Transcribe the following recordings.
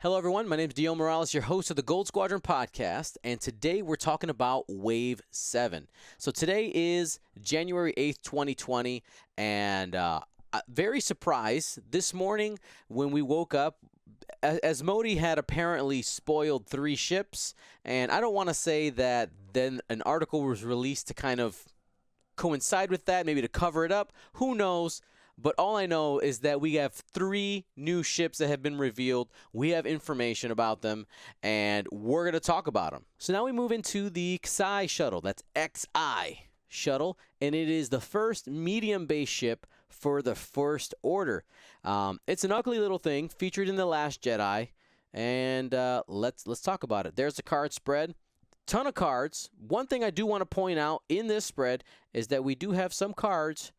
Hello, everyone. My name is Dio Morales, your host of the Gold Squadron podcast, and today we're talking about Wave 7. So today is January 8th, 2020, and very surprised this morning when we woke up, as Modi had apparently spoiled 3 ships, and I don't want to say that then an article was released to kind of coincide with that, maybe to cover it up. Who knows? But all I know is that we have 3 new ships that have been revealed. We have information about them, and we're going to talk about them. So now we move into the Xi Shuttle. That's XI Shuttle, and it is the first medium-based ship for the First Order. It's an ugly little thing featured in The Last Jedi, and let's talk about it. There's the card spread. Ton of cards. One thing I do want to point out in this spread is that we do have some cards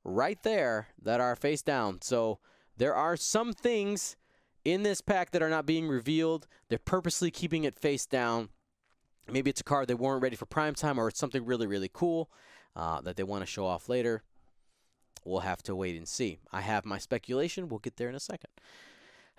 right there that are face down. So there are some things in this pack that are not being revealed. They're purposely keeping it face down. Maybe it's a card they weren't ready for prime time, or it's something really, really cool that they want to show off later. We'll have to wait and see. I have my speculation. We'll get there in a second.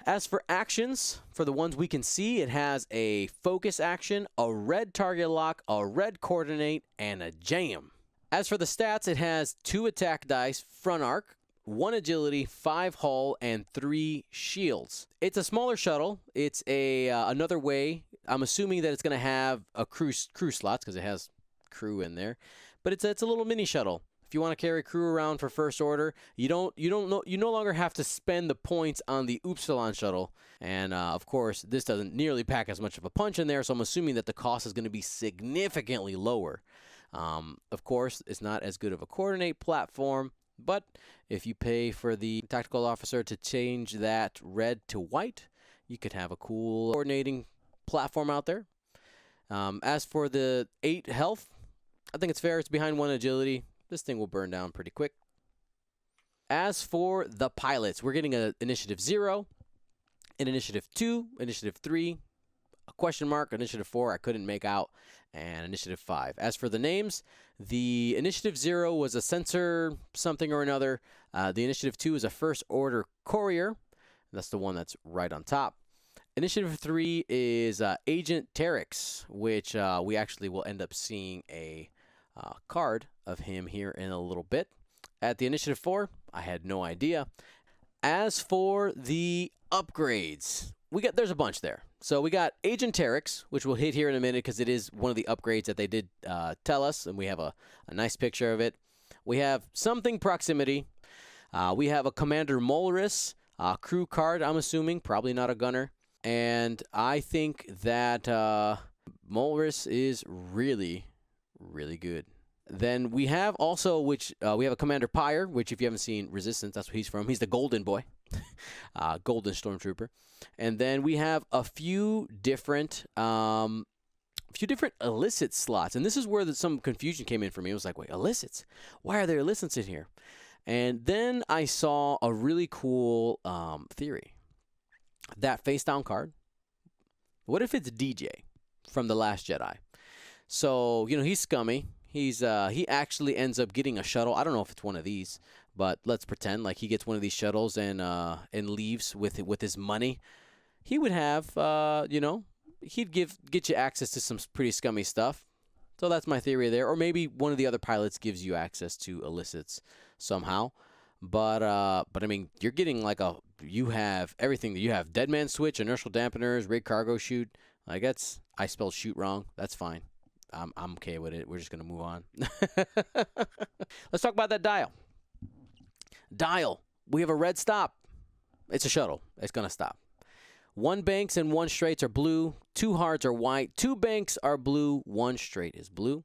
As for actions, for the ones we can see, it has a focus action, a red target lock, a red coordinate, and a jam. As for the stats, it has 2 attack dice, front arc, 1 agility, 5 hull, and 3 shields. It's a smaller shuttle. It's another way. I'm assuming that it's going to have a crew slots because it has crew in there. But it's a little mini shuttle. If you want to carry crew around for First Order, you no longer have to spend the points on the Upsilon shuttle. And of course, this doesn't nearly pack as much of a punch in there, so I'm assuming that the cost is going to be significantly lower. Of course, it's not as good of a coordinate platform, but if you pay for the tactical officer to change that red to white, you could have a cool coordinating platform out there. As for the 8 health, I think it's fair. It's behind 1 agility. This thing will burn down pretty quick. As for the pilots, we're getting an Initiative 0, an Initiative 2, Initiative 3, a question mark, Initiative 4 I couldn't make out, and Initiative 5. As for the names, the Initiative 0 was a sensor something or another. The Initiative 2 is a First Order courier. That's the one that's right on top. Initiative 3 is Agent Terex, which we actually will end up seeing a card of him here in a little bit. At the Initiative 4, I had no idea. As for the upgrades, there's a bunch there. So we got Agent Terex, which we'll hit here in a minute because it is one of the upgrades that they did tell us, and we have a nice picture of it. We have Something Proximity. We have a Commander Molris, crew card, I'm assuming, probably not a gunner. And I think that Molris is really, really good. Then we have also, we have a Commander Pyre, which if you haven't seen Resistance, that's what he's from. He's the golden boy, golden stormtrooper. And then we have a few different illicit slots. And this is where some confusion came in for me. It was like, wait, illicits? Why are there illicits in here? And then I saw a really cool theory. That face down card, what if it's DJ from The Last Jedi? So, he's scummy. He actually ends up getting a shuttle. I don't know if it's one of these, but let's pretend like he gets one of these shuttles and leaves with his money. He would have, he'd get you access to some pretty scummy stuff. So that's my theory there. Or maybe one of the other pilots gives you access to illicits somehow. But I mean, you're getting you have everything. You have Dead Man Switch, inertial dampeners, rig cargo chute. I spelled shoot wrong. That's fine. I'm okay with it. We're just going to move on. Let's talk about that dial. Dial. We have a red stop. It's a shuttle. It's going to stop. 1 banks and 1 straights are blue. 2 hards are white. 2 banks are blue. 1 straight is blue.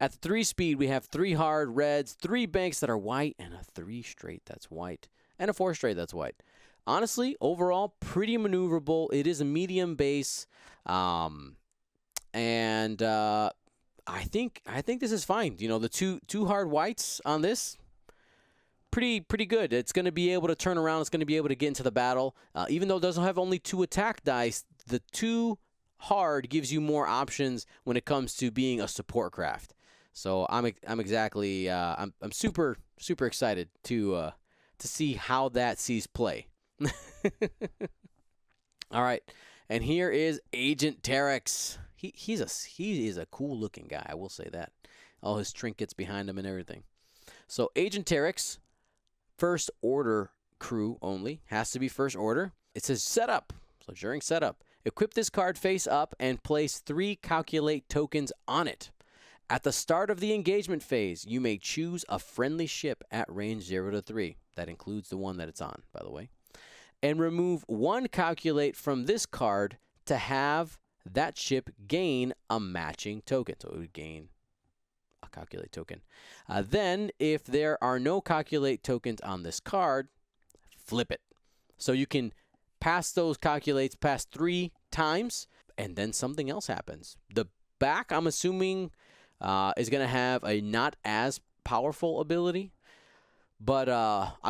At the 3 speed, we have 3 hard reds, 3 banks that are white, and a 3 straight that's white, and a 4 straight that's white. Honestly, overall, pretty maneuverable. It is a medium base. And I think this is fine. The two hard whites on this, pretty good. It's going to be able to turn around. It's going to be able to get into the battle. Even though it doesn't have only 2 attack dice, the 2 hard gives you more options when it comes to being a support craft. So I'm super excited to see how that sees play. All right, and here is Agent Terex. He is a cool looking guy. I will say that. All his trinkets behind him and everything. So Agent Terex, first order crew only, has to be first order. It says setup. So during setup, equip this card face up and place 3 calculate tokens on it. At the start of the engagement phase, you may choose a friendly ship at range 0 to 3. That includes the one that it's on, by the way. And remove 1 calculate from this card to have that ship gain a matching token. So it would gain a calculate token. Then, if there are no calculate tokens on this card, flip it. So you can pass those calculates past 3 times, and then something else happens. The back, I'm assuming, is going to have a not as powerful ability. But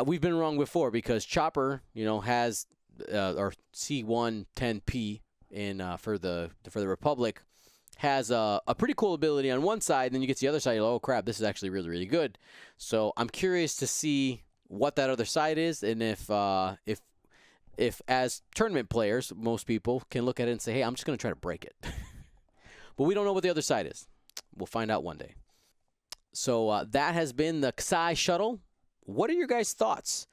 we've been wrong before because Chopper, has or C110P in for the Republic has a pretty cool ability on one side, and then you get to the other side, you're like, oh crap, this is actually really, really good. So I'm curious to see what that other side is, and if as tournament players, most people can look at it and say, hey, I'm just going to try to break it. But we don't know what the other side is. We'll find out one day. So that has been the Xi Shuttle. What are your guys' thoughts?